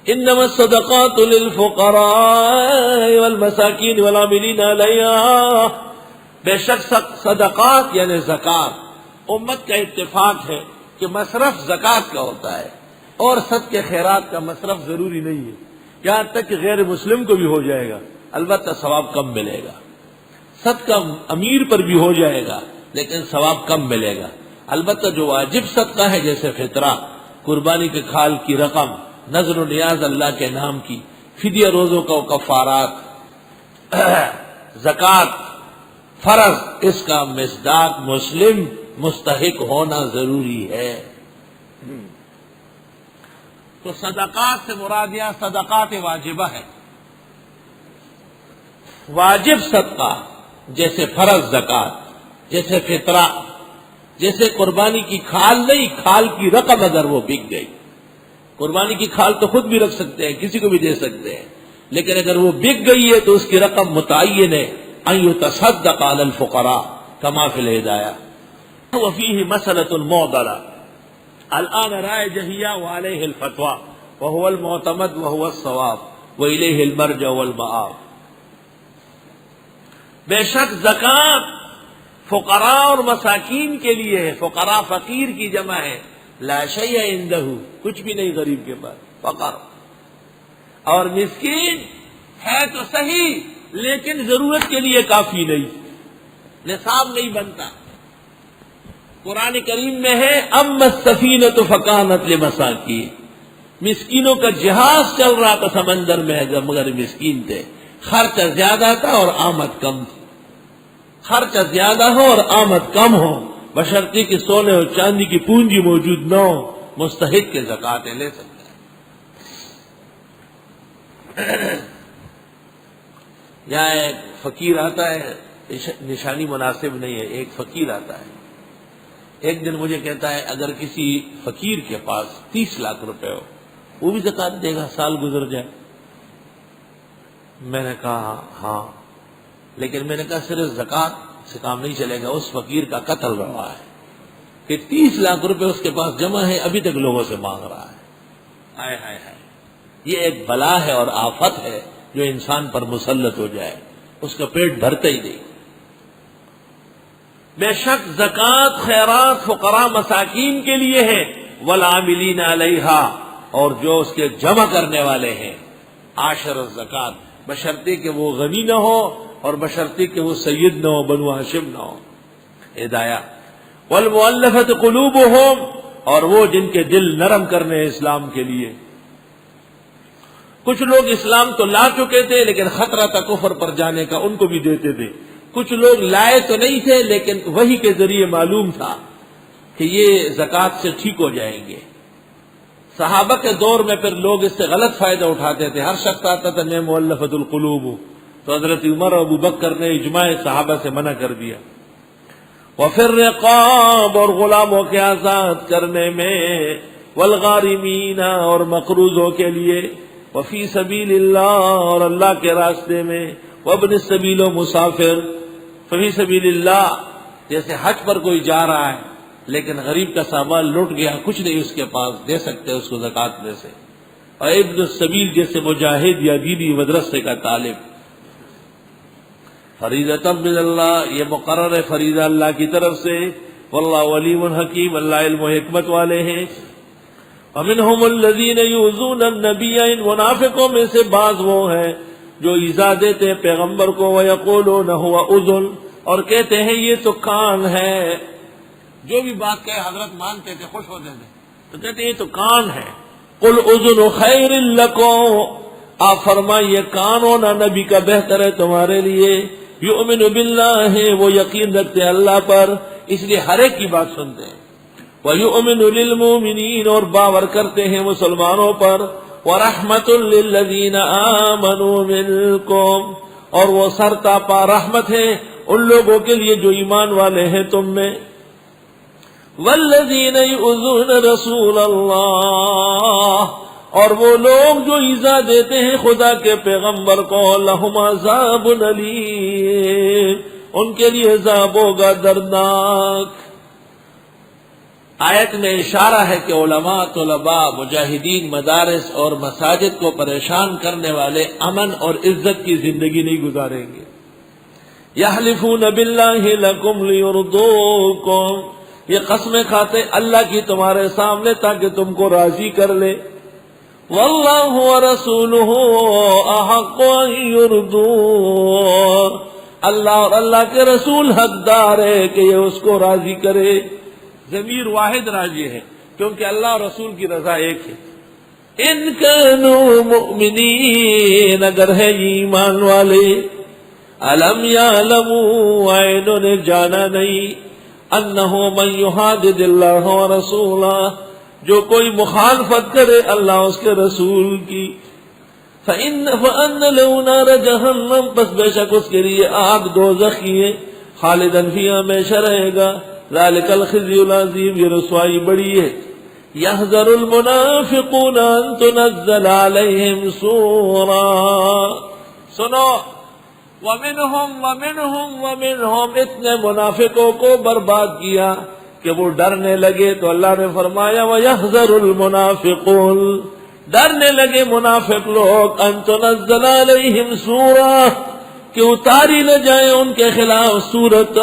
انما الصدقات للفقراء والمساکین والعاملین علیہا، بے شک صدقات یعنی زکوٰۃ امت کا اتفاق ہے کہ مصرف زکوٰۃ کا ہوتا ہے، اور صدقے خیرات کا مصرف ضروری نہیں ہے، یہاں تک کہ غیر مسلم کو بھی ہو جائے گا البتہ ثواب کم ملے گا، صدقہ امیر پر بھی ہو جائے گا لیکن ثواب کم ملے گا، البتہ جو واجب صدقہ ہے جیسے فطرہ، قربانی کے کھال کی رقم، نذر و نیاز اللہ کے نام کی، فدیہ روزوں کا کفارات، زکوٰۃ فرض، اس کا مصداق مسلم مستحق ہونا ضروری ہے۔ تو صدقات سے مراد یہاں صدقات واجبہ ہے، واجب صدقہ جیسے فرض زکوٰۃ، جیسے فطرہ، جیسے قربانی کی کھال نہیں، کھال کی رقم اگر وہ بک گئی، قربانی کی کھال تو خود بھی رکھ سکتے ہیں، کسی کو بھی دے سکتے ہیں، لیکن اگر وہ بک گئی ہے تو اس کی رقم متعین ہے، ان یتصدق علی الفقراء کما فی الہدایہ۔ وفیہ مسئلۃ معضلہ، الآن رائے جہیہ وعلیہ الفتویٰ وہو المعتمد وہو الصواب والیہ المرجع والمآب۔ بے شک زکوٰۃ فقراء اور مساکین کے لیے ہے، فقراء فقیر کی جمع ہے، لا شیء عندہ، کچھ بھی نہیں غریب کے پاس، فقر، اور مسکین ہے تو صحیح لیکن ضرورت کے لیے کافی نہیں، نصاب نہیں بنتا۔ قرآن کریم میں ہے اما السفینۃ فکانت لمساکین، مسکینوں کا جہاز چل رہا تھا سمندر میں مگر مسکین تھے، خرچہ زیادہ تھا اور آمد کم تھی، خرچہ زیادہ ہو اور آمد کم ہو، بشرطے کہ سونے اور چاندی کی پونجی موجود نہ ہو، مستحق کے زکوٰۃ لے سکتے ہیں۔ یہاں ایک فقیر آتا ہے، نشانی مناسب نہیں ہے، ایک فقیر آتا ہے، ایک دن مجھے کہتا ہے اگر کسی فقیر کے پاس 30 لاکھ روپے ہو وہ بھی زکوٰۃ دے گا سال گزر جائے؟ میں نے کہا ہاں، لیکن میں نے کہا صرف زکوٰۃ سے کام نہیں چلے گا، اس فقیر کا قتل روا ہے کہ 30 لاکھ روپے اس کے پاس جمع ہے، ابھی تک لوگوں سے مانگ رہا ہے۔ ہائے ہائے ہائے، یہ ایک بلا ہے اور آفت ہے جو انسان پر مسلط ہو جائے، اس کا پیٹ بھرتا ہی نہیں۔ بے شک زکوٰۃ خیرات فقراء مساکین کے لیے ہے، والعاملین علیہا، اور جو اس کے جمع کرنے والے ہیں، عاشر الزکوٰۃ، بشرطے کہ وہ غنی نہ ہو اور بشرطے کہ وہ سید نہ ہو، بنو ہاشم نہ ہو۔ ہدایہ والمؤلفۃ قلوبہم، اور وہ جن کے دل نرم کرنے ہیں اسلام کے لیے۔ کچھ لوگ اسلام تو لا چکے تھے لیکن خطرہ تھا کفر پر جانے کا، ان کو بھی دیتے تھے، کچھ لوگ لائے تو نہیں تھے لیکن وحی کے ذریعے معلوم تھا کہ یہ زکوٰۃ سے ٹھیک ہو جائیں گے۔ صحابہ کے دور میں پھر لوگ اس سے غلط فائدہ اٹھاتے تھے، ہر شخص آتا تھا میں مؤلفۃ القلوب ہوں، تو حضرت عمر اور ابو بکر نے اجماع صحابہ سے منع کر دیا۔ وفی الرقاب، اور غلاموں کے آزاد کرنے میں، والغارمین، اور مقروضوں کے لیے، وفی سبیل اللہ، اور اللہ کے راستے میں، وابن السبیل، و مسافر۔ فی سبیل اللہ جیسے حج پر کوئی جا رہا ہے لیکن غریب کا سامان لٹ گیا، کچھ نہیں اس کے پاس، دے سکتے اس کو زکوٰۃ میں سے۔ اور ابن السبیل جیسے مجاہد یا دینی مدرسے کا طالب۔ فریضۃ من اللہ، یہ مقرر ہے فریضہ اللہ کی طرف سے، واللہ علیم حکیم، اللہ علم و حکمت والے ہیں۔ ومنہم الذین یؤذون النبی، ان منافقوں میں سے بعض وہ ہیں جو ایذا دیتے ہیں پیغمبر کو، ویقولون هو اذن، اور کہتے ہیں یہ تو کان ہے، جو بھی بات کہے حضرت مانتے تھے، خوش ہوتے تھے، تو کہتے ہیں یہ تو کان ہے۔ قل اذن خیر لکم، آپ فرمائیے کان ہونا نبی کا بہتر ہے تمہارے لیے۔ یؤمن باللہ، وہ یقین رکھتے ہیں اللہ پر، اس لیے ہر ایک کی بات سنتے ہیں۔ وَيُؤْمِنُ لِلْمُؤْمِنِينَ، اور باور کرتے ہیں مسلمانوں پر۔ وَرَحْمَةٌ لِّلَّذِينَ آمَنُوا مِنكُمْ، اور وہ سرتا پا رحمت ہے ان لوگوں کے لیے جو ایمان والے ہیں تم میں۔ وَالَّذِينَ يُؤْذُونَ رَسُولَ اللَّهِ، اور وہ لوگ جو ایذا دیتے ہیں خدا کے پیغمبر کو، لَهُمْ عَذَابٌ أَلِيمٌ، ان کے لیے عذاب ہوگا دردناک۔ آیت میں اشارہ ہے کہ علماء، طلباء، مجاہدین مدارس اور مساجد کو پریشان کرنے والے امن اور عزت کی زندگی نہیں گزاریں گے. یحلفون باللہ لکم لیرضوکم، یہ قسمیں کھاتے اللہ کی تمہارے سامنے تاکہ تم کو راضی کر لے. واللہ ورسولہ احق ان یرضوہ، اللہ اور اللہ کے رسول حقدار ہے کہ یہ اس کو راضی کرے. ضمیر واحد راضی ہے کیونکہ اللہ اور رسول کی رضا ایک ہے. ان کانوا مؤمنین، اگر ہے ایمان والے. الم یعلموا، انہوں نے جانا نہیں. انہ من یحادد اللہ ورسولہ، جو کوئی مخالفت کرے اللہ اس کے رسول کی. فَإِنَّ لَهُ نَارَ جَهَنَّمَ، بس بے شک اس کے لیے آگ دوزخ کی ہے. خالداً فیہا، ہمیشہ رہے گا. ذَلِكَ الْخِزْيُ الْعَظِيمُ، یہ رسوائی بڑی ہے. يَحْذَرُ الْمُنَافِقُونَ أَن تُنَزَّلَ عَلَيْهِمْ سُورَةٌ، سنو. وَمِنْهُمْ، اتنے منافقوں کو برباد کیا کہ وہ ڈرنے لگے. تو اللہ نے فرمایا وَيَحْذَرُ الْمُنَافِقُونَ، ڈرنے لگے منافق لوگ. ان تنزل علیہم سورہ، کہ اتاری نہ جائے ان کے خلاف سورت.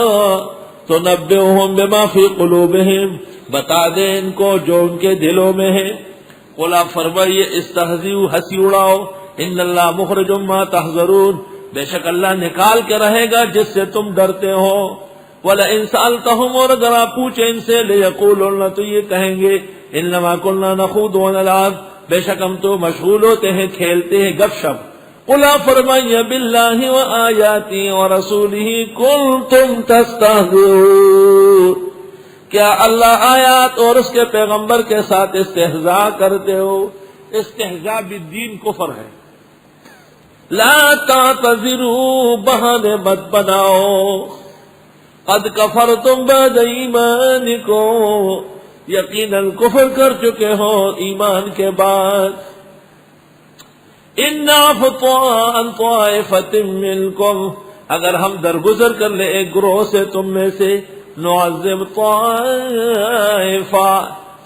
تنبئہم بما فی قلوبہم، بتا دے ان کو جو ان کے دلوں میں ہے. قل، فرمائیے استہزئوا، ہنسی اڑاؤ. ان اللہ مخرج ما تحذرون، بے شک اللہ نکال کے رہے گا جس سے تم ڈرتے ہو. وَلَئِن سَأَلْتَهُمْ، اور اگر آپ پوچھیں ان سے، لِيَقُولُنَّ، تو یہ کہیں گے انما كُنَّا نَخُوضُ وَنَلْعَبُ، بے شک ہم تو مشغول ہوتے ہیں، کھیلتے ہیں، گپ شپ. قُلْ، فرمائیے بِاللَّهِ وَآيَاتِهِ وَرَسُولِهِ كُنتُمْ تَسْتَهْزِئُونَ، کیا اللہ آیات اور اس کے پیغمبر کے ساتھ استہزاء کرتے ہو؟ استہزاء بالدین کفر ہے. لا تعتذروا، بہانے مت بناؤ. قد کفرتم بعد ایمانکم، یقیناً کفر کر چکے ہو ایمان کے بعد. ان نعفو عن طائفۃ منکم، اگر ہم درگزر کر لیں ایک گروہ سے تم میں سے، نعذب طائفہ،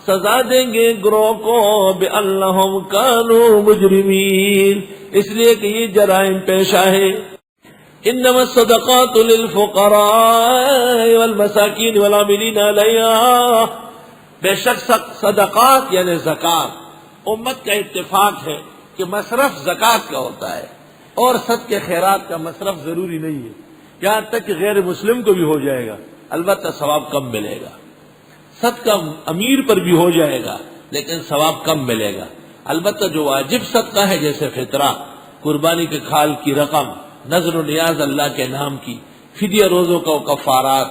سزا دیں گے گروہ کو، بأنہم کانوا مجرمین، اس لیے کہ یہ جرائم پیشہ ہے. انما الصدقات للفقراء والمساکین والعاملین علیہا، بے شک صدقات یعنی زکات، امت کا اتفاق ہے کہ مصرف زکات کا ہوتا ہے، اور صدقے خیرات کا مصرف ضروری نہیں ہے. یہاں تک کہ غیر مسلم کو بھی ہو جائے گا، البتہ ثواب کم ملے گا. صدقہ امیر پر بھی ہو جائے گا لیکن ثواب کم ملے گا. البتہ جو واجب صدقہ ہے جیسے فطرہ، قربانی کے کھال کی رقم، نذر و نیاز اللہ کے نام کی، فدیہ روزوں کا کفارات،